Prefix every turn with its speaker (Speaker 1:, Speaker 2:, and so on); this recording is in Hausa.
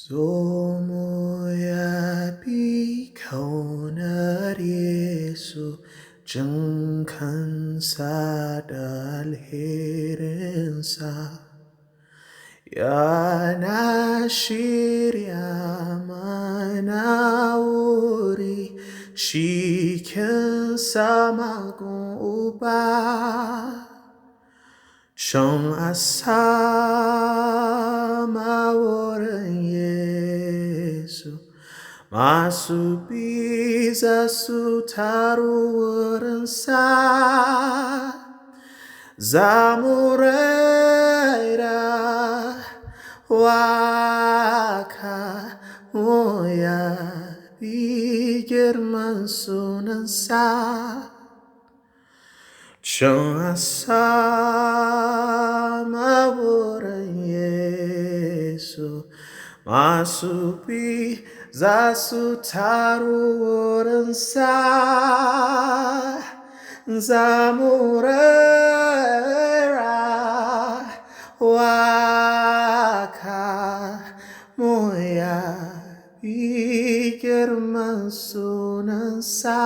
Speaker 1: Zomo yabi kaunar Yesu jin kansa da alherinsa. Yana shirya mana wuri cikin sama gun Uba. Can a sama wurin Yesu, masu bi za su taru wurinsa. Za mu raira waka mu yabi girman sunansa. Can a sama wurin Yesu, masu bi za su taru wurinsa. Za mu raira waka mu yabi girman sunansa.